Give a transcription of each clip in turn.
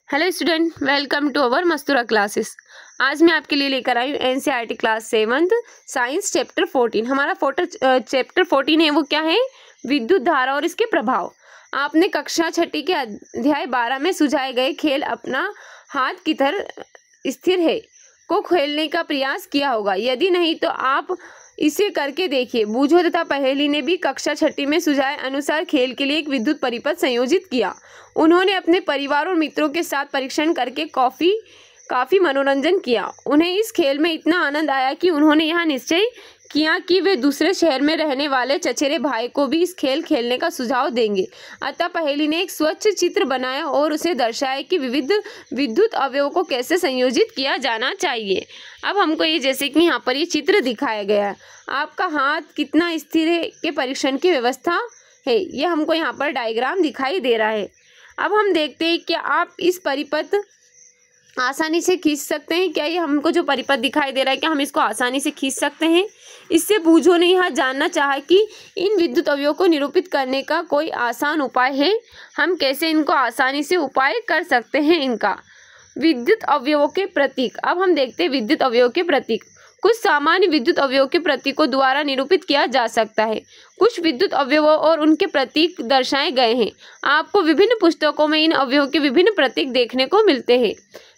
Hello student, welcome to our Mastura classes. आज मैं आपके लिए लेकर आई हूँ NCERT class 7th science chapter 14। हमारा चैप्टर 14 है वो क्या है? विद्युत धारा और इसके प्रभाव। आपने कक्षा 6 के अध्याय 12 में सुझाए गए खेल अपना हाथ किधर स्थिर है को खेलने का प्रयास किया होगा। यदि नहीं तो आप इसे करके देखिए। बूझो तथा पहेली ने भी कक्षा 6 में सुझाए अनुसार खेल के लिए एक विद्युत परिपथ संयोजित किया। उन्होंने अपने परिवार और मित्रों के साथ परीक्षण करके काफ़ी मनोरंजन किया। उन्हें इस खेल में इतना आनंद आया कि उन्होंने यह निश्चय किया कि वे दूसरे शहर में रहने वाले चचेरे भाई को भी इस खेल खेलने का सुझाव देंगे। अतः पहेली ने एक स्वच्छ चित्र बनाया और उसे दर्शाया कि विविध विद्युत अवयवों को कैसे संयोजित किया जाना चाहिए। अब हमको ये जैसे कि यहाँ पर ये चित्र दिखाया गया है, आपका हाथ कितना स्थिर है के परीक्षण की व्यवस्था है। ये हमको यहाँ पर डायग्राम दिखाई दे रहा है। अब हम देखते हैं कि आप इस परिपथ आसानी से खींच सकते हैं। क्या ये हमको जो परिपथ दिखाई दे रहा है क्या हम इसको आसानी से खींच सकते हैं? इससे बूझो ने यह जानना चाहा कि इन विद्युत अवयवों को निरूपित करने का कोई आसान उपाय है। हम कैसे इनको आसानी से उपाय कर सकते हैं इनका। विद्युत अवयवों के प्रतीक। अब हम देखते हैं विद्युत अवयवों के प्रतीक। कुछ सामान्य विद्युत अवयवों के प्रतीकों द्वारा निरूपित किया जा सकता है। कुछ विद्युत अवयवों और उनके प्रतीक दर्शाए गए हैं। आपको विभिन्न पुस्तकों में इन अवयवों के विभिन्न प्रतीक देखने को मिलते हैं।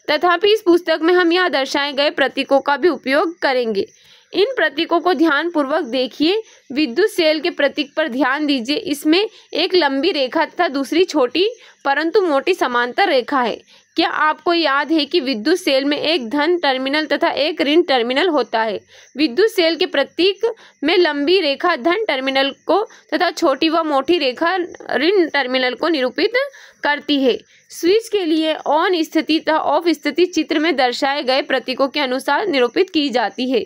तथापि इस पुस्तक में हम यहाँ दर्शाए गए प्रतीकों का भी उपयोग करेंगे। इन प्रतीकों को ध्यानपूर्वक देखिए। विद्युत सेल के प्रतीक पर ध्यान दीजिए। इसमें एक लंबी रेखा तथा दूसरी छोटी परंतु मोटी समांतर रेखा है। क्या आपको याद है कि विद्युत सेल में एक धन टर्मिनल तथा एक ऋण टर्मिनल होता है? विद्युत सेल के प्रतीक में लंबी रेखा धन टर्मिनल को तथा छोटी व मोटी रेखा ऋण टर्मिनल को निरूपित करती है। स्विच के लिए ऑन स्थिति तथा ऑफ स्थिति चित्र में दर्शाए गए प्रतीकों के अनुसार निरूपित की जाती है।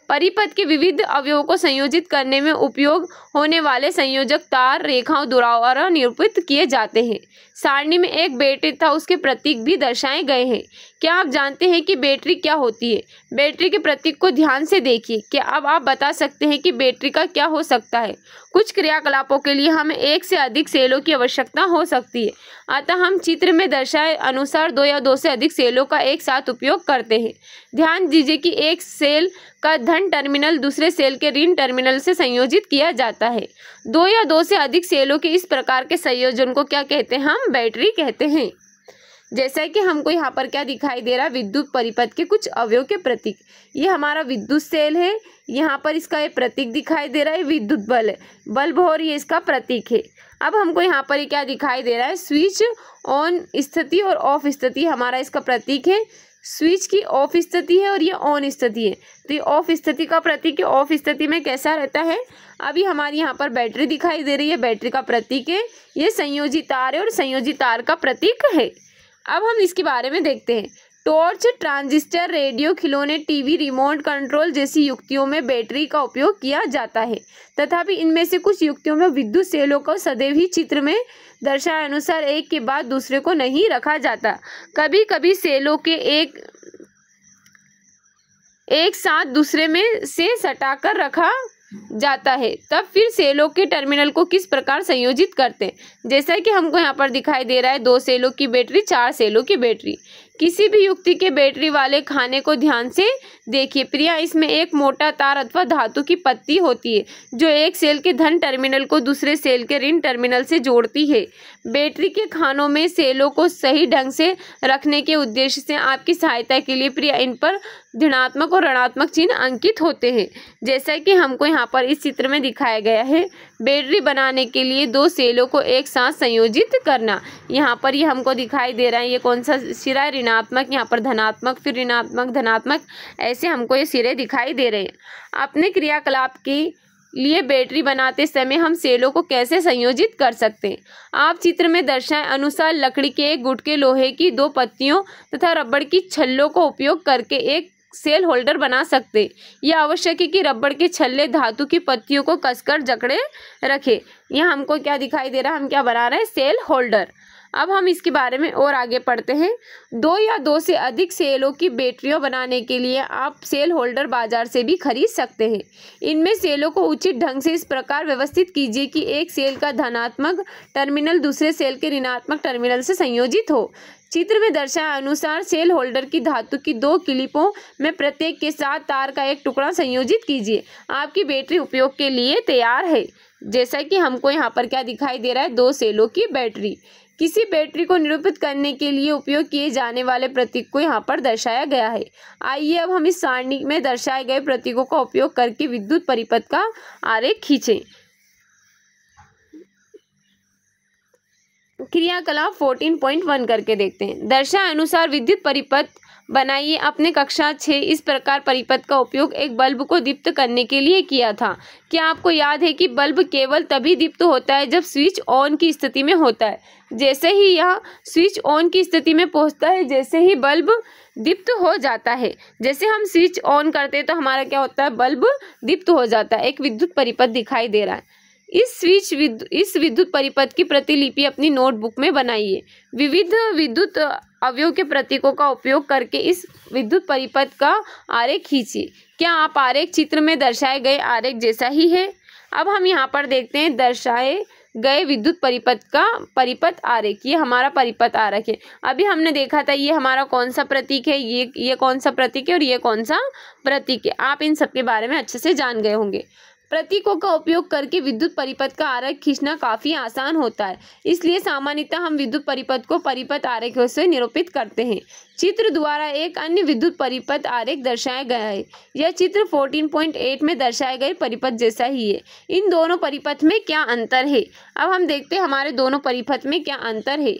परिपथ के विविध अवयवों को संयोजित करने में उपयोग होने वाले संयोजक तार रेखाओं द्वारा निरूपित किए जाते हैं। सारणी में एक बैटरी तथा उसके प्रतीक भी दर्शाए गए हैं। क्या आप जानते हैं कि बैटरी क्या होती है? बैटरी के प्रतीक को ध्यान से देखिए। क्या अब आप बता सकते हैं कि बैटरी का क्या हो सकता है? कुछ क्रियाकलापों के लिए हमें एक से अधिक सेलों की आवश्यकता हो सकती है। अतः हम चित्र में दर्शाए अनुसार 2 या 2 से अधिक सेलों का एक साथ उपयोग करते हैं। ध्यान दीजिए कि एक सेल का धन टर्मिनल दूसरे सेल के ऋण टर्मिनल से संयोजित किया जाता है। 2 या 2 से अधिक सेलों के इस प्रकार के संयोजन को क्या कहते हैं? हम बैटरी कहते हैं। जैसा कि हमको यहाँ पर क्या दिखाई दे रहा है, विद्युत परिपथ के कुछ अवयव के प्रतीक। ये हमारा विद्युत सेल है। यहाँ पर इसका ये प्रतीक दिखाई दे रहा है विद्युत बल्ब और ये इसका प्रतीक है। अब हमको यहाँ पर क्या दिखाई दे रहा है? स्विच ऑन स्थिति और ऑफ स्थिति हमारा इसका प्रतीक है। स्विच की ऑफ स्थिति है और ये ऑन स्थिति है, तो ये ऑफ स्थिति का प्रतीक है। ऑफ स्थिति में कैसा रहता है? अभी हमारी यहाँ पर बैटरी दिखाई दे रही है, बैटरी का प्रतीक है। ये संयोजी तार है और संयोजी तार का प्रतीक है। अब हम इसके बारे में देखते हैं। टॉर्च, ट्रांजिस्टर, रेडियो, खिलौने, टीवी, रिमोट कंट्रोल जैसी युक्तियों में बैटरी का उपयोग किया जाता है। तथापि इनमें से कुछ युक्तियों में विद्युत सेलों को सदैव ही चित्र में दर्शाए अनुसार एक के बाद दूसरे को नहीं रखा जाता। कभी कभी सेलों के एक साथ दूसरे में से सटाकर रखा जाता है। तब फिर सेलों के टर्मिनल को किस प्रकार संयोजित करते हैं? जैसा कि हमको यहाँ पर दिखाई दे रहा है 2 सेलों की बैटरी, 4 सेलों की बैटरी। किसी भी युक्ति के बैटरी वाले खाने को ध्यान से देखिए। प्रिया, इसमें एक मोटा तार अथवा धातु की पत्ती होती है जो एक सेल के धन टर्मिनल को दूसरे सेल के ऋण टर्मिनल से जोड़ती है। बैटरी के खानों में सेलों को सही ढंग से रखने के उद्देश्य से आपकी सहायता के लिए प्रिया इन पर धनात्मक और ऋणात्मक चिन्ह अंकित होते हैं। जैसा कि हमको यहाँ पर इस चित्र में दिखाया गया है, बैटरी बनाने के लिए 2 सेलों को एक साथ संयोजित करना। यहाँ पर ये हमको दिखाई दे रहा है, ये कौन सा सिरा है? ऋणात्मक, यहाँ पर धनात्मक, फिर ऋणात्मक, धनात्मक, ऐसे हमको ये सिरे दिखाई दे रहे हैं। अपने क्रियाकलाप के लिए बैटरी बनाते समय हम सेलों को कैसे संयोजित कर सकते हैं? आप चित्र में दर्शाए अनुसार लकड़ी के एक गुटके, लोहे की 2 पत्तियों तथा रबड़ की छल्लों को उपयोग करके एक सेल होल्डर बना सकते। यह आवश्यक है कि रबड़ के छल्ले धातु की पत्तियों को कसकर जकड़े रखें। यहाँ हमको क्या दिखाई दे रहा है? हम क्या बना रहे हैं? Cell holder. अब हम इसके बारे में और आगे पढ़ते हैं। 2 या 2 से अधिक सेलों की बैटरियां बनाने के लिए आप सेल होल्डर बाजार से भी खरीद सकते हैं। इनमें सेलों को उचित ढंग से इस प्रकार व्यवस्थित कीजिए कि एक सेल का धनात्मक टर्मिनल दूसरे सेल के ऋणात्मक टर्मिनल से संयोजित हो। चित्र में दर्शाए अनुसार सेल होल्डर की धातु की 2 क्लिपों में प्रत्येक के साथ तार का एक टुकड़ा संयोजित कीजिए। आपकी बैटरी उपयोग के लिए तैयार है। जैसा कि हमको यहाँ पर क्या दिखाई दे रहा है, 2 सेलों की बैटरी। किसी बैटरी को निरूपित करने के लिए उपयोग किए जाने वाले प्रतीक को यहाँ पर दर्शाया गया है। आइए अब हम इस सारणी में दर्शाए गए प्रतीकों का उपयोग करके विद्युत परिपथ का आरेख खींचें। क्रियाकलाप 14.1 करके देखते हैं। दर्शाए अनुसार विद्युत परिपथ बनाइए। अपने कक्षा 6 इस प्रकार परिपथ का उपयोग एक बल्ब को दीप्त करने के लिए किया था। क्या आपको याद है कि बल्ब केवल तभी दीप्त होता है जब स्विच ऑन की स्थिति में होता है। जैसे ही यह स्विच ऑन की स्थिति में पहुंचता है, जैसे ही बल्ब दीप्त हो जाता है। जैसे हम स्विच ऑन करते हैं तो हमारा क्या होता है, बल्ब दीप्त हो जाता है। एक विद्युत परिपथ दिखाई दे रहा है। इस विद्युत परिपथ की प्रतिलिपि अपनी नोटबुक में बनाइए। विविध विद्युत अवयव के प्रतीकों का उपयोग करके इस विद्युत परिपथ का आरेख खींचिए। क्या आप आरेख चित्र में दर्शाए गए आरेख जैसा ही है। अब हम यहाँ पर देखते हैं दर्शाए गए विद्युत परिपथ आरेख। ये हमारा परिपथ आरेख है। अभी हमने देखा था ये हमारा कौन सा प्रतीक है, ये कौन सा प्रतीक है और ये कौन सा प्रतीक है। आप इन सब के बारे में अच्छे से जान गए होंगे। प्रतीकों का उपयोग करके विद्युत परिपथ का आरेख खींचना काफ़ी आसान होता है, इसलिए सामान्यतः हम विद्युत परिपथ को परिपथ आरेखों से निरूपित करते हैं। चित्र द्वारा एक अन्य विद्युत परिपथ आरेख दर्शाया गया है। यह चित्र 14.8 में दर्शाए गए परिपथ जैसा ही है। इन दोनों परिपथ में क्या अंतर है। अब हम देखते हैं हमारे दोनों परिपथ में क्या अंतर है।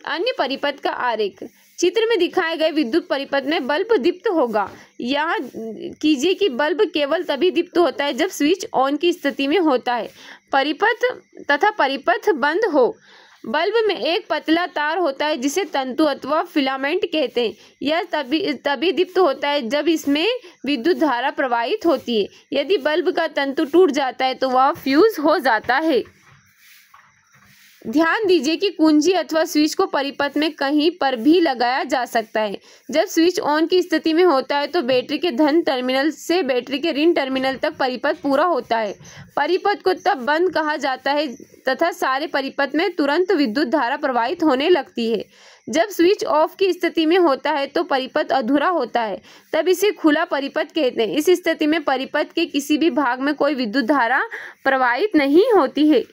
अन्य परिपथ का आरेख। चित्र में दिखाए गए विद्युत परिपथ में बल्ब दीप्त होगा। यहाँ कीजिए कि बल्ब केवल तभी दीप्त होता है जब स्विच ऑन की स्थिति में होता है, परिपथ बंद हो। बल्ब में एक पतला तार होता है जिसे तंतु अथवा फिलामेंट कहते हैं। यह तभी दीप्त होता है जब इसमें विद्युत धारा प्रवाहित होती है। यदि बल्ब का तंतु टूट जाता है तो वह फ्यूज हो जाता है। ध्यान दीजिए कि कुंजी अथवा स्विच को परिपथ में कहीं पर भी लगाया जा सकता है। जब स्विच ऑन की स्थिति में होता है तो बैटरी के धन टर्मिनल से बैटरी के ऋण टर्मिनल तक परिपथ पूरा होता है। परिपथ को तब बंद कहा जाता है तथा सारे परिपथ में तुरंत विद्युत धारा प्रवाहित होने लगती है। जब स्विच ऑफ की स्थिति में होता है तो परिपथ अधूरा होता है, तब इसे खुला परिपथ कहते हैं। इस स्थिति में परिपथ के किसी भी भाग में कोई विद्युत धारा प्रवाहित नहीं होती है।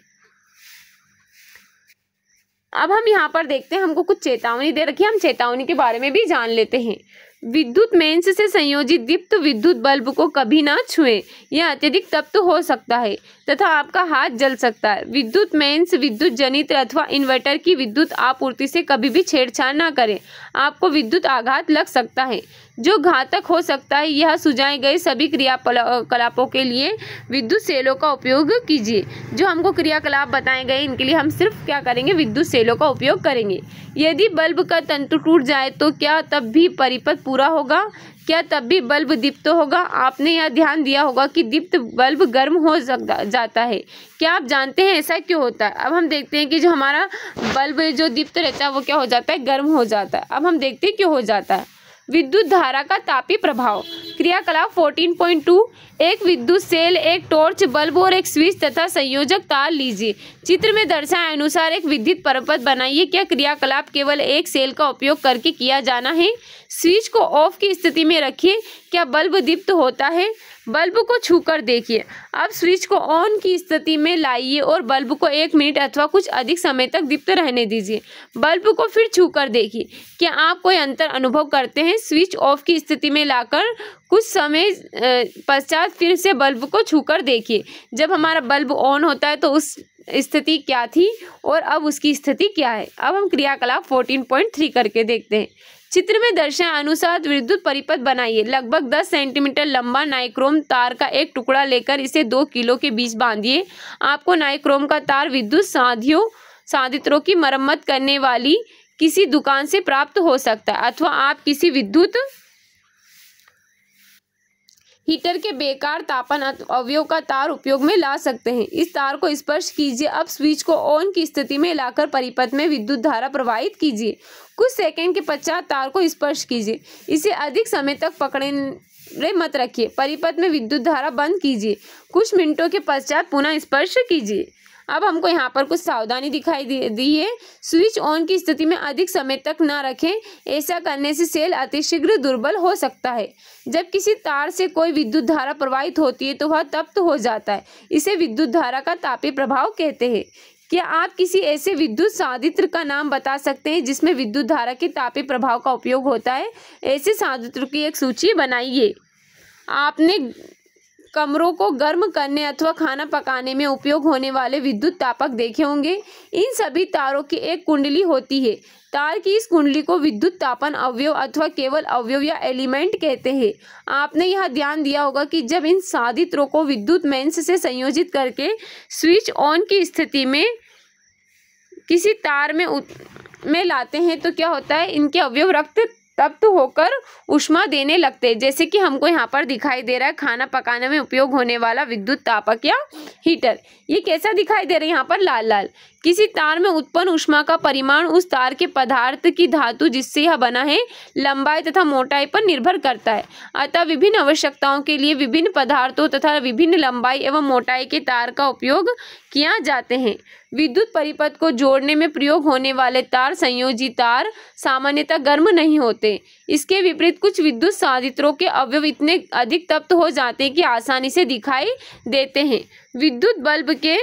अब हम यहाँ पर देखते हैं, हमको कुछ चेतावनी दे रखी है, हम चेतावनी के बारे में भी जान लेते हैं। विद्युत मेंस से संयोजित दीप्त विद्युत बल्ब को कभी ना छुएं। यह अत्यधिक तप्त हो सकता है तथा आपका हाथ जल सकता है। विद्युत मेंस विद्युत जनित्र अथवा इन्वर्टर की विद्युत आपूर्ति से कभी भी छेड़छाड़ ना करें, आपको विद्युत आघात लग सकता है जो घातक हो सकता है। यह सुझाए गए सभी क्रियाकलापों के लिए विद्युत सेलों का उपयोग कीजिए। जो हमको क्रियाकलाप बताए गए इनके लिए हम सिर्फ क्या करेंगे, विद्युत सेलों का उपयोग करेंगे। यदि बल्ब का तंतु टूट जाए तो क्या तब भी परिपथ पूरा होगा, क्या तब भी बल्ब दीप्त होगा। आपने यह ध्यान दिया होगा कि दीप्त बल्ब गर्म हो जाता है। क्या आप जानते हैं ऐसा क्यों होता है। अब हम देखते हैं कि जो हमारा बल्ब जो दीप्त रहता है वो क्या हो जाता है, गर्म हो जाता है। अब हम देखते हैं क्यों हो जाता है। विद्युत धारा का तापीय प्रभाव। क्रियाकलाप 14.2 एक विद्युत सेल, एक टॉर्च बल्ब और एक स्विच तथा संयोजक तार लीजिए। चित्र में दर्शाए अनुसार एक विद्युत परिपथ बनाइए। क्या क्रियाकलाप केवल एक सेल का उपयोग करके किया जाना है। स्विच को ऑफ की स्थिति में रखिए। क्या बल्ब दीप्त होता है। बल्ब को छूकर देखिए। अब स्विच को ऑन की स्थिति में लाइए और बल्ब को 1 मिनट अथवा कुछ अधिक समय तक दीप्त रहने दीजिए। बल्ब को फिर छूकर देखिए। क्या आप कोई अंतर अनुभव करते हैं। स्विच ऑफ की स्थिति में लाकर कुछ समय पश्चात फिर से बल्ब को छूकर देखिए। जब हमारा बल्ब ऑन होता है तो उस स्थिति क्या थी और अब उसकी स्थिति क्या है। अब हम क्रियाकलाप 14.3 करके देखते हैं। चित्र में दर्शाए अनुसार विद्युत परिपथ बनाइए। लगभग 10 सेंटीमीटर लंबा नाइक्रोम तार का एक टुकड़ा लेकर इसे 2 किलो के बीच बांधिए। आपको नाइक्रोम का तार विद्युत सांधित्रों की मरम्मत करने वाली किसी दुकान से प्राप्त हो सकता है अथवा आप किसी विद्युत हीटर के बेकार तापन अवयव का तार उपयोग में ला सकते हैं। इस तार को स्पर्श कीजिए। अब स्विच को ऑन की स्थिति में लाकर परिपथ में विद्युत धारा प्रवाहित कीजिए। कुछ सेकंड के पश्चात तार को स्पर्श कीजिए। इसे अधिक समय तक पकड़े मत रखिए। परिपथ में विद्युत धारा बंद कीजिए। कुछ मिनटों के पश्चात पुनः स्पर्श कीजिए। अब हमको यहाँ पर कुछ सावधानी दिखाई दी है। स्विच ऑन की स्थिति में अधिक समय तक न रखें। ऐसा करने से सेल अतिशीघ्र दुर्बल हो सकता है। जब किसी तार से कोई विद्युत धारा प्रवाहित होती है तो वह तप्त हो जाता है। इसे विद्युत धारा का तापीय प्रभाव कहते हैं। क्या आप किसी ऐसे विद्युत संयंत्र का नाम बता सकते हैं जिसमें विद्युत धारा के तापीय प्रभाव का उपयोग होता है? ऐसे संयंत्रों की एक सूची बनाइए। आपने कमरों को गर्म करने अथवा खाना पकाने में उपयोग होने वाले विद्युत तापक देखे होंगे। इन सभी तारों की एक कुंडली होती है। तार की इस कुंडली को विद्युत तापन अवयव अथवा केवल अवयव या एलिमेंट कहते हैं। आपने यह ध्यान दिया होगा कि जब इन संयंत्रों को विद्युत मेंस से संयोजित करके स्विच ऑन की स्थिति में किसी तार में लाते हैं तो क्या होता है, इनके अवयव रक्त तप्त होकर ऊष्मा देने लगते हैं। जैसे कि हमको यहाँ पर दिखाई दे रहा है खाना पकाने में उपयोग होने वाला विद्युत तापक या हीटर। ये कैसा दिखाई दे रहा है यहाँ पर? लाल लाल। किसी तार में उत्पन्न ऊष्मा का परिमाण उस तार के पदार्थ की धातु जिससे यह बना है लंबाई तथा मोटाई पर निर्भर करता है। अतः विभिन्न आवश्यकताओं के लिए विभिन्न पदार्थों तथा विभिन्न लंबाई एवं मोटाई के तार का उपयोग किया जाते हैं। विद्युत परिपथ को जोड़ने में प्रयोग होने वाले तार संयोजी तार सामान्यतः गर्म नहीं होते। इसके विपरीत कुछ विद्युत संयंत्रों के अवयव इतने अधिक तप्त हो जाते हैं कि आसानी से दिखाई देते हैं। विद्युत बल्ब के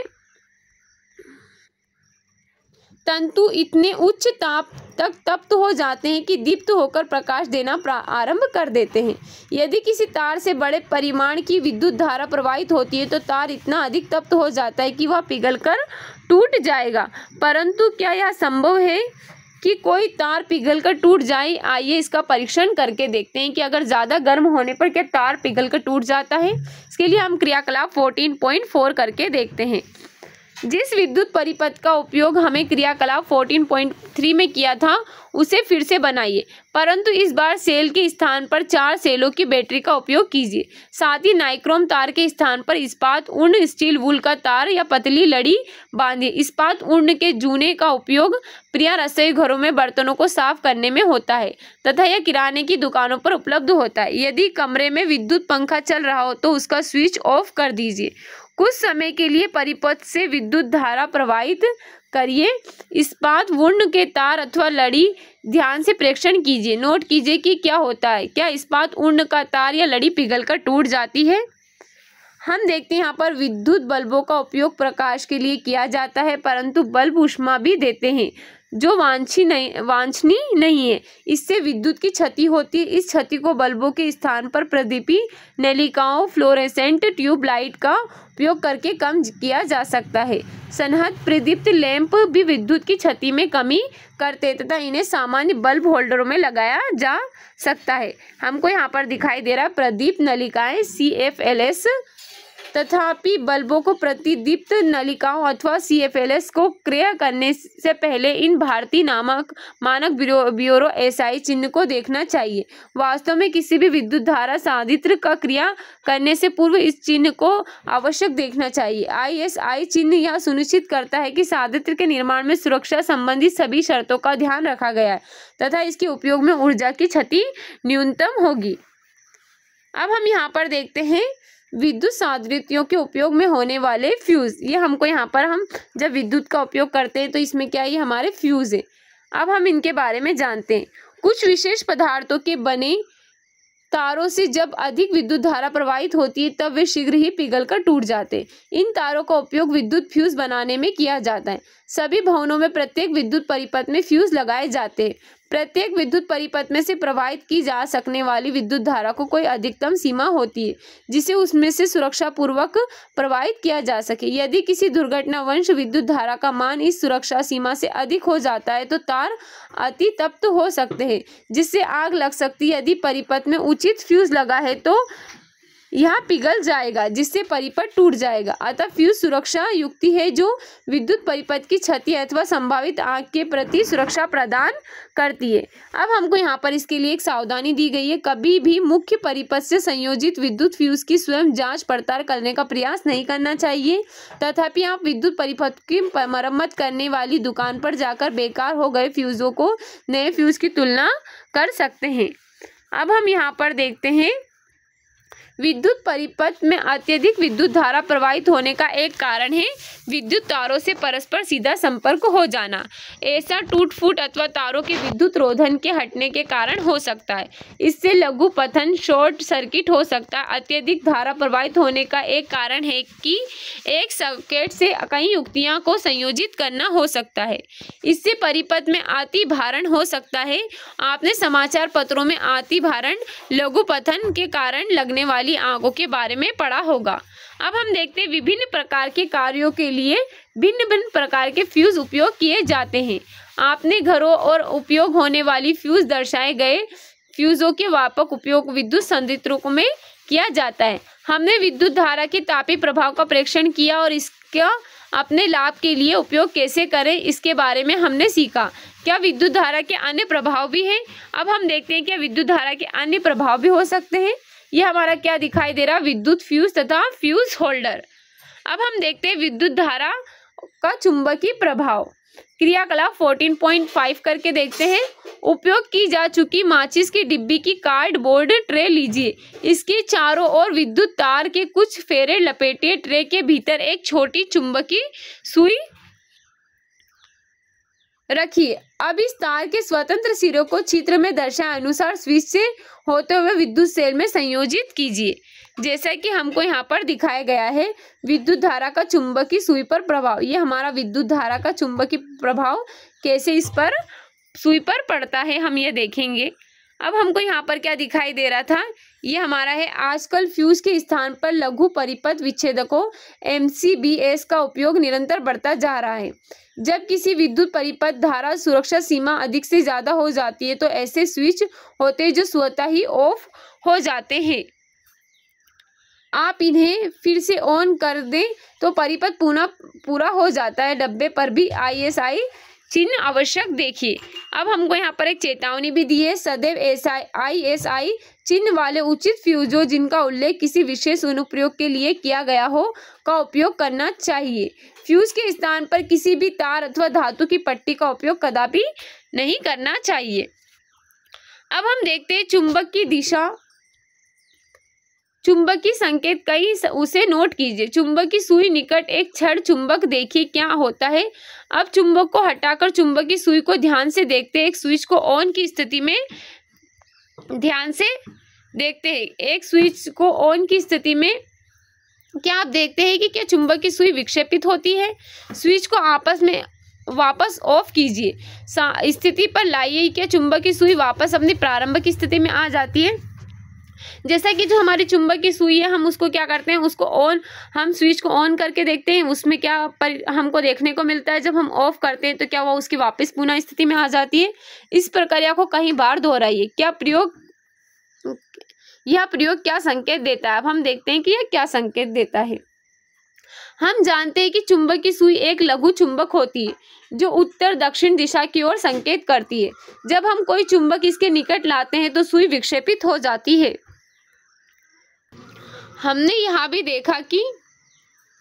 तंतु इतने उच्च ताप तक तप्त हो जाते हैं कि दीप्त होकर प्रकाश देना आरंभ कर देते हैं। यदि किसी तार से बड़े परिमाण की विद्युत धारा प्रवाहित होती है तो तार इतना अधिक तप्त हो जाता है कि वह पिघलकर टूट जाएगा। परंतु क्या यह संभव है कि कोई तार पिघलकर टूट जाए? आइए इसका परीक्षण करके देखते हैं कि अगर ज़्यादा गर्म होने पर क्या तार पिघलकर टूट जाता है। इसके लिए हम क्रियाकलाप 14.4 करके देखते हैं। जिस विद्युत परिपथ का उपयोग हमें क्रियाकलाप 14.3 में किया था उसे फिर से बनाइए, परंतु इस बार सेल के स्थान पर 4 सेलों की बैटरी का उपयोग कीजिए। साथ ही नाइक्रोम तार के स्थान पर इस्पात ऊर्ध्व स्टील वूल का तार या पतली लड़ी बांधिए। इस्पात ऊर्ध्व के जूने का उपयोग प्रिय रसोई घरों में बर्तनों को साफ करने में होता है तथा यह किराने की दुकानों पर उपलब्ध होता है। यदि कमरे में विद्युत पंखा चल रहा हो तो उसका स्विच ऑफ कर दीजिए। कुछ समय के लिए परिपथ से विद्युत धारा प्रवाहित करिए। इस्पात वुर्ण के तार अथवा लड़ी ध्यान से प्रेक्षण कीजिए। नोट कीजिए कि क्या होता है। क्या इस्पात ऊर्ध्व का तार या लड़ी पिघलकर टूट जाती है? हम देखते हैं यहाँ पर विद्युत बल्बों का उपयोग प्रकाश के लिए किया जाता है, परंतु बल्ब ऊष्मा भी देते हैं जो वांछनीय नहीं है। इससे विद्युत की क्षति होती है। इस क्षति को बल्बों के स्थान पर प्रदीपी नलिकाओं फ्लोरेसेंट ट्यूबलाइट का उपयोग करके कम किया जा सकता है। सनहद प्रदीप्त लैंप भी विद्युत की क्षति में कमी करते तथा इन्हें सामान्य बल्ब होल्डरों में लगाया जा सकता है। हमको यहाँ पर दिखाई दे रहा है प्रदीप्त नलिकाएं CFLS। तथापि बल्बों को प्रतिदीप्त नलिकाओं अथवा CFLS को क्रय करने से पहले इन भारतीय मानक ब्यूरो SI चिन्ह को देखना चाहिए। वास्तव में किसी भी विद्युत धारा संयंत्र का क्रिया करने से पूर्व इस चिन्ह को आवश्यक देखना चाहिए। ISI चिन्ह यह सुनिश्चित करता है कि संयंत्र के निर्माण में सुरक्षा संबंधी सभी शर्तों का ध्यान रखा गया है तथा इसके उपयोग में ऊर्जा की क्षति न्यूनतम होगी। अब हम यहाँ पर देखते हैं विद्युत संयंत्रों के उपयोग में होने वाले फ्यूज। ये हमको यहाँ पर हम जब विद्युत का उपयोग करते हैं तो इसमें क्या ये हमारे फ्यूज है। अब हम इनके बारे में जानते हैं। कुछ विशेष पदार्थों के बने तारों से जब अधिक विद्युत धारा प्रवाहित होती है तब वे शीघ्र ही पिघलकर टूट जाते हैं। इन तारों का उपयोग विद्युत फ्यूज बनाने में किया जाता है। सभी भवनों में प्रत्येक विद्युत परिपथ में फ्यूज लगाए जाते हैं। प्रत्येक विद्युत परिपथ में से प्रवाहित की जा सकने वाली विद्युत धारा को कोई अधिकतम सीमा होती है जिसे उसमें से सुरक्षा पूर्वक प्रवाहित किया जा सके। यदि किसी दुर्घटनावश विद्युत धारा का मान इस सुरक्षा सीमा से अधिक हो जाता है तो तार अति तप्त हो सकते हैं जिससे आग लग सकती है। यदि परिपथ में उचित फ्यूज लगा है तो यह पिघल जाएगा जिससे परिपथ टूट जाएगा। अतः फ्यूज सुरक्षा युक्ति है जो विद्युत परिपथ की क्षति अथवा संभावित आग के प्रति सुरक्षा प्रदान करती है। अब हमको यहाँ पर इसके लिए एक सावधानी दी गई है, कभी भी मुख्य परिपथ से संयोजित विद्युत फ्यूज की स्वयं जांच पड़ताल करने का प्रयास नहीं करना चाहिए। तथापि आप विद्युत परिपथ की मरम्मत करने वाली दुकान पर जाकर बेकार हो गए फ्यूजों को नए फ्यूज की तुलना कर सकते हैं। अब हम यहाँ पर देखते हैं विद्युत परिपथ में अत्यधिक विद्युत धारा प्रवाहित होने का एक कारण है विद्युत तारों से परस्पर सीधा संपर्क हो जाना। ऐसा टूट फूट अथवा तारों के विद्युत रोधन के हटने के कारण हो सकता है। इससे लघु पतन शॉर्ट सर्किट हो सकता है। अत्यधिक धारा प्रवाहित होने का एक कारण है कि एक सर्किट से कई युक्तियां को संयोजित करना हो सकता है। इससे परिपथ में अतिभारण हो सकता है। आपने समाचार पत्रों में अतिभारण लघु पतन के कारण लगने वाली आगों के बारे में पढ़ा होगा। अब हम देखते हैं विभिन्न प्रकार के कार्यों के लिए भिन्न भिन्न प्रकार के फ्यूज उपयोग किए जाते हैं। आपने घरों और उपयोग होने वाली फ्यूज दर्शाए गए फ्यूजों के व्यापक उपयोग विद्युत संयंत्रों में किया जाता है। हमने विद्युत धारा के तापीय प्रभाव का परीक्षण किया और इसका अपने लाभ के लिए उपयोग कैसे करें इसके बारे में हमने सीखा। क्या विद्युत धारा के अन्य प्रभाव भी हैं? अब हम देखते हैं क्या विद्युत धारा के अन्य प्रभाव भी हो सकते हैं। यह हमारा क्या दिखाई दे रहा है, विद्युत फ्यूज तथा फ्यूज होल्डर। अब हम देखते हैं विद्युत धारा का चुंबकीय प्रभाव। क्रियाकलाप 14.5 करके देखते हैं। उपयोग की जा चुकी माचिस की डिब्बी की कार्डबोर्ड ट्रे लीजिए। इसके चारों ओर विद्युत तार के कुछ फेरे लपेटिए। ट्रे के भीतर एक छोटी चुंबकीय सुई रखिए। अब इस तार के स्वतंत्र सिरों को चित्र में दर्शाए अनुसार स्विच से होते हुए विद्युत सेल में संयोजित कीजिए। जैसा कि हमको यहाँ पर दिखाया गया है विद्युत धारा का चुंबकीय सुई पर प्रभाव। ये हमारा विद्युत धारा का चुंबकीय प्रभाव कैसे इस पर सुई पर पड़ता है हम ये देखेंगे। अब हमको यहाँ पर क्या दिखाई दे रहा था, ये हमारा है आजकल फ्यूज के स्थान पर लघु परिपथ विच्छेदकों MCBS का उपयोग निरंतर बढ़ता जा रहा है। जब किसी विद्युत परिपथ धारा सुरक्षा सीमा अधिक से ज़्यादा हो जाती है तो ऐसे स्विच होते हैं जो स्वतः ही ऑफ हो जाते हैं। आप इन्हें फिर से ऑन कर दें तो परिपथ पुनः पूरा हो जाता है। डब्बे पर भी ISI चिन्ह आवश्यक देखिए। अब हमको यहाँ पर एक चेतावनी भी दी है। सदैव ISI चिन्ह वाले उचित फ्यूजों जिनका उल्लेख किसी विशेष अनुप्रयोग के लिए किया गया हो का उपयोग करना चाहिए। फ्यूज के स्थान पर किसी भी तार अथवा धातु की पट्टी का उपयोग कदापि नहीं करना चाहिए। अब हम देखते हैं चुंबक की दिशा। चुंबकीय संकेत कई उसे नोट कीजिए। चुंबक की सुई निकट एक छड़ चुंबक देखिए क्या होता है। अब चुंबक को हटाकर चुंबक की सुई को ध्यान से देखते हैं। एक स्विच को ऑन की स्थिति में ध्यान से देखते हैं। एक स्विच को ऑन की स्थिति में क्या आप देखते हैं कि क्या चुंबक की सुई विक्षेपित होती है। स्विच को आपस में वापस ऑफ कीजिए। स्थिति पर लाइए। क्या चुंबक की सुई वापस अपनी प्रारंभिक स्थिति में आ जाती है। जैसा कि जो हमारी चुंबक की सुई है हम उसको क्या करते हैं, उसको ऑन, हम स्विच को ऑन करके देखते हैं। उसमें क्या हमको देखने को मिलता है, जब हम ऑफ करते हैं तो क्या वो उसकी वापस पुनः स्थिति में आ जाती है। इस प्रक्रिया को कई बार दोहराइए। यह प्रयोग क्या संकेत देता है। अब हम देखते हैं कि यह क्या संकेत देता है। हम जानते हैं कि चुंबक की सुई एक लघु चुंबक होती है जो उत्तर दक्षिण दिशा की ओर संकेत करती है। जब हम कोई चुंबक इसके निकट लाते हैं तो सुई विक्षेपित हो जाती है। हमने यहाँ भी देखा कि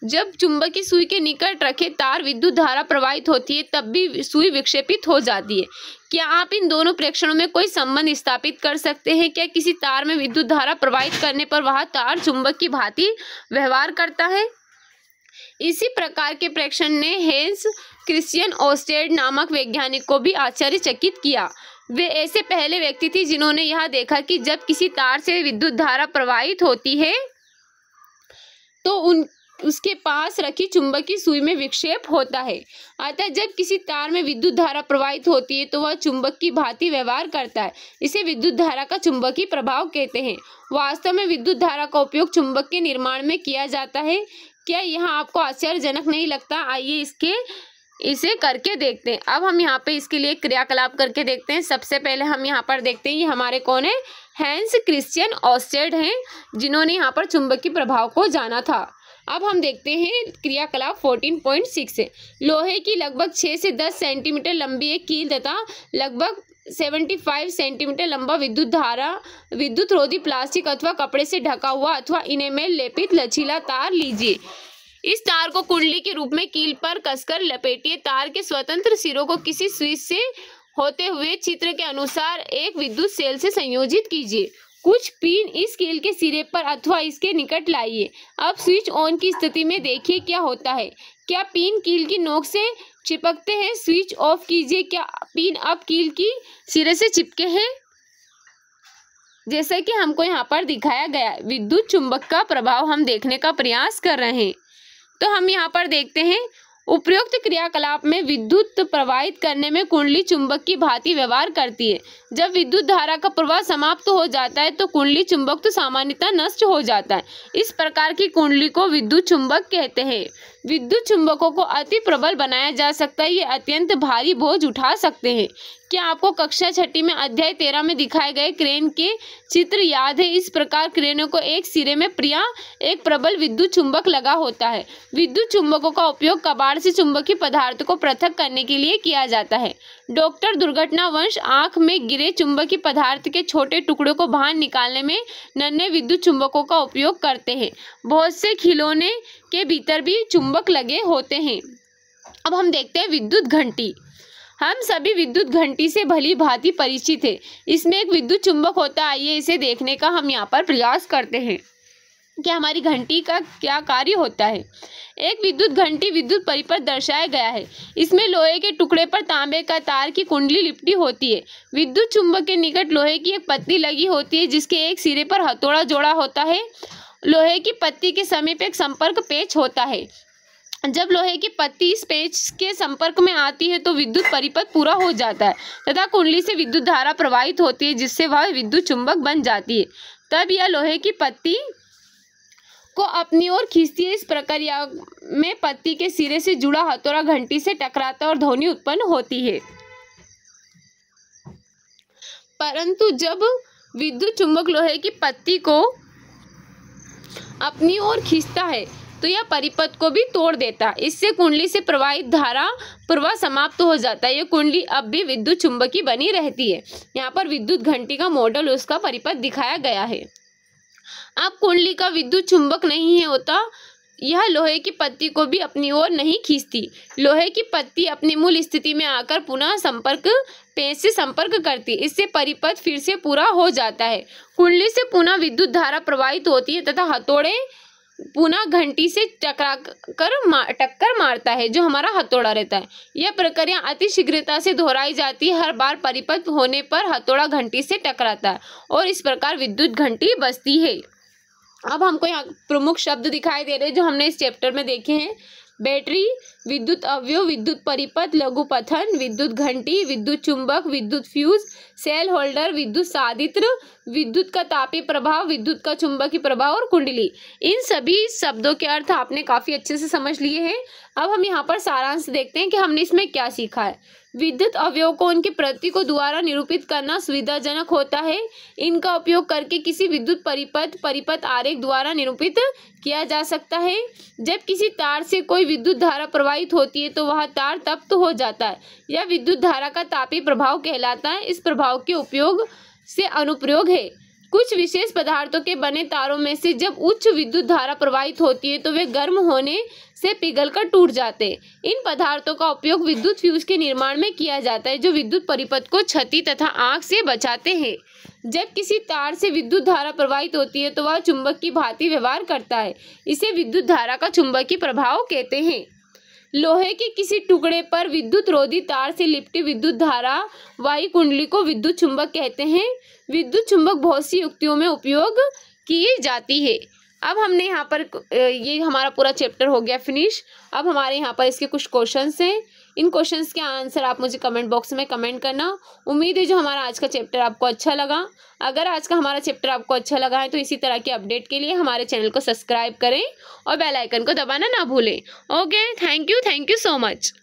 जब चुंबक की सुई के निकट रखे तार विद्युत धारा प्रवाहित होती है तब भी सुई विक्षेपित हो जाती है। क्या आप इन दोनों प्रेक्षणों में कोई संबंध स्थापित कर सकते हैं। क्या किसी तार में विद्युत धारा प्रवाहित करने पर वह तार चुंबक की भांति व्यवहार करता है। इसी प्रकार के प्रेक्षण ने हेंस क्रिश्चियन ओस्टेड नामक वैज्ञानिक को भी आश्चर्यचकित किया। वे ऐसे पहले व्यक्ति थे जिन्होंने यह देखा कि जब किसी तार से विद्युत धारा प्रवाहित होती है तो उसके पास रखी चुंबकीय सुई में विक्षेप होता है। अतः जब किसी तार में विद्युत धारा प्रवाहित होती है तो वह चुंबक की भांति व्यवहार करता है। इसे विद्युत धारा का चुंबकीय प्रभाव कहते हैं। वास्तव में विद्युत धारा का उपयोग चुंबक के निर्माण में किया जाता है। क्या यह आपको आश्चर्यजनक नहीं लगता। आइए इसके इसे करके देखते हैं। अब हम यहाँ पे इसके लिए क्रियाकलाप करके देखते हैं। सबसे पहले हम यहाँ पर देखते हैं ये हमारे कौन है, हैंस क्रिश्चियन ऑर्स्टेड हैं, जिन्होंने यहाँ पर चुंबकीय प्रभाव को जाना था। अब हम देखते हैं क्रियाकलाप 14.6 है। लोहे की लगभग 6 से 10 सेंटीमीटर लंबी एक कील तथा लगभग 75 सेंटीमीटर लंबा विद्युत रोधी प्लास्टिक अथवा कपड़े से ढका हुआ अथवा इनेमेल लेपित लचीला तार लीजिए। इस तार को कुंडली के रूप में कील पर कसकर लपेटिए। तार के स्वतंत्र सिरों को किसी स्विच से होते हुए चित्र के अनुसार एक विद्युत सेल से संयोजित कीजिए। कुछ पिन इस कील के सिरे पर अथवा इसके निकट लाइए। अब स्विच ऑन की स्थिति में देखिए क्या होता है। क्या पिन कील की नोक से चिपकते हैं? स्विच ऑफ कीजिए। क्या पिन अब कील की सिरे से चिपके हैं? जैसा कि हमको यहाँ पर दिखाया गया, विद्युत चुंबक का प्रभाव हम देखने का प्रयास कर रहे हैं। तो हम यहाँ पर देखते हैं उपयुक्त क्रियाकलाप में विद्युत प्रवाहित करने में कुंडली चुंबक की भांति व्यवहार करती है। जब विद्युत धारा का प्रवाह समाप्त हो जाता है तो कुंडली चुंबक तो सामान्यतः नष्ट हो जाता है। इस प्रकार की कुंडली को विद्युत चुंबक कहते हैं। विद्युत चुंबकों को अति प्रबल बनाया जा सकता है। ये अत्यंत भारी बोझ उठा सकते हैं। क्या आपको कक्षा 6 में अध्याय 13 में दिखाए गए क्रेन के चित्र याद है? इस प्रकार क्रेनों को एक सिरे में एक प्रबल विद्युत चुंबक लगा होता है। विद्युत चुंबकों का उपयोग कबाड़ से चुंबकीय पदार्थ को पृथक करने के लिए किया जाता है। डॉक्टर दुर्घटनावश आंख में गिरे चुंबकीय पदार्थ के छोटे टुकड़ों को बाहर निकालने में नन्हे विद्युत चुंबकों का उपयोग करते हैं। बहुत से खिलौने के भीतर भी चुंबक लगे होते हैं। अब हम देखते हैं विद्युत घंटी। हम सभी विद्युत घंटी से भली भांति परिचित है। इसमें एक विद्युत चुंबक होता है। आइए इसे देखने का हम यहाँ पर प्रयास करते हैं कि हमारी घंटी का क्या कार्य होता है। एक विद्युत घंटी विद्युत परिपथ दर्शाया गया है। इसमें लोहे के टुकड़े पर तांबे का तार की कुंडली लिपटी होती है। विद्युत चुंबक के निकट लोहे की एक पत्ती लगी होती है जिसके एक सिरे पर हथौड़ा जोड़ा होता है। लोहे की पत्ती के समीप एक संपर्क पेच होता है। जब लोहे की पत्ती इस पेच के संपर्क में आती है तो विद्युत परिपथ पूरा हो जाता है तथा कुंडली से विद्युत धारा प्रवाहित होती है जिससे वह विद्युत चुंबक बन जाती है। तब यह लोहे की पत्ती को अपनी ओर खींचती है। इस प्रक्रिया में पत्ती के सिरे से जुड़ा हथौड़ा घंटी से टकराता और ध्वनि उत्पन्न होती है। परंतु जब विद्युत चुंबक लोहे की पत्ती को अपनी ओर खींचता है तो यह परिपथ को भी तोड़ देता है। इससे कुंडली से प्रवाहित धारा प्रवाह समाप्त हो जाता है। यह कुंडली अब भी विद्युत चुंबकी बनी रहती है। यहाँ पर विद्युत घंटी का मॉडल उसका परिपथ दिखाया गया है। अब कुंडली का विद्युत चुंबक नहीं है होता, यह लोहे की पत्ती को भी अपनी ओर नहीं खींचती। लोहे की पत्ती अपनी मूल स्थिति में आकर पुनः पेच से संपर्क करती है। इससे परिपथ फिर से पूरा हो जाता है। कुंडली से पुनः विद्युत धारा प्रवाहित होती है तथा हथौड़े पुनः घंटी से टक्कर मारता है जो हमारा हथौड़ा रहता है। यह प्रक्रिया अति शीघ्रता से दोहराई जाती है। हर बार परिपथ होने पर हथौड़ा घंटी से टकराता है और इस प्रकार विद्युत घंटी बजती है। अब हमको यहाँ प्रमुख शब्द दिखाई दे रहे हैं जो हमने इस चैप्टर में देखे हैं। बैटरी, विद्युत अवयव, विद्युत परिपथ, लघुपथन, विद्युत घंटी, विद्युत चुंबक, विद्युत फ्यूज, सेल होल्डर, विद्युत साधित्र, विद्युत का तापीय प्रभाव, विद्युत का चुंबकीय प्रभाव और कुंडली। इन सभी शब्दों के अर्थ आपने काफी अच्छे से समझ लिए हैं। अब हम यहाँ पर सारांश देखते हैं कि हमने इसमें क्या सीखा है। विद्युत अवयव को उनके प्रतीक को द्वारा निरूपित करना सुविधाजनक होता है। इनका उपयोग करके किसी विद्युत परिपथ आरेख द्वारा निरूपित किया जा सकता है। जब किसी तार से कोई विद्युत धारा प्रवाहित होती है तो वह तार तप्त हो जाता है। यह विद्युत धारा का तापीय प्रभाव कहलाता है। इस प्रभाव के उपयोग से अनुप्रयोग है। कुछ विशेष पदार्थों के बने तारों में से जब उच्च विद्युत धारा प्रवाहित होती है तो वे गर्म होने से पिघलकर टूट जाते हैं। इन पदार्थों का उपयोग विद्युत फ्यूज के निर्माण में किया जाता है जो विद्युत परिपथ को क्षति तथा आग से बचाते हैं। जब किसी तार से विद्युत धारा प्रवाहित होती है तो वह चुंबक की भांति व्यवहार करता है। इसे विद्युत धारा का चुंबकीय प्रभाव कहते हैं। लोहे के किसी टुकड़े पर विद्युत रोधी तार से लिपटी विद्युत धारा वाही कुंडली को विद्युत चुंबक कहते हैं। विद्युत चुंबक बहुत सी युक्तियों में उपयोग की जाती है। अब हमने यहाँ पर ये हमारा पूरा चैप्टर हो गया फिनिश। अब हमारे यहाँ पर इसके कुछ क्वेश्चंस हैं। इन क्वेश्चंस के आंसर आप मुझे कमेंट बॉक्स में कमेंट करना। उम्मीद है जो हमारा आज का चैप्टर आपको अच्छा लगा। अगर आज का हमारा चैप्टर आपको अच्छा लगा है तो इसी तरह के अपडेट के लिए हमारे चैनल को सब्सक्राइब करें और बेल आइकन को दबाना ना भूलें। Okay, thank you so much.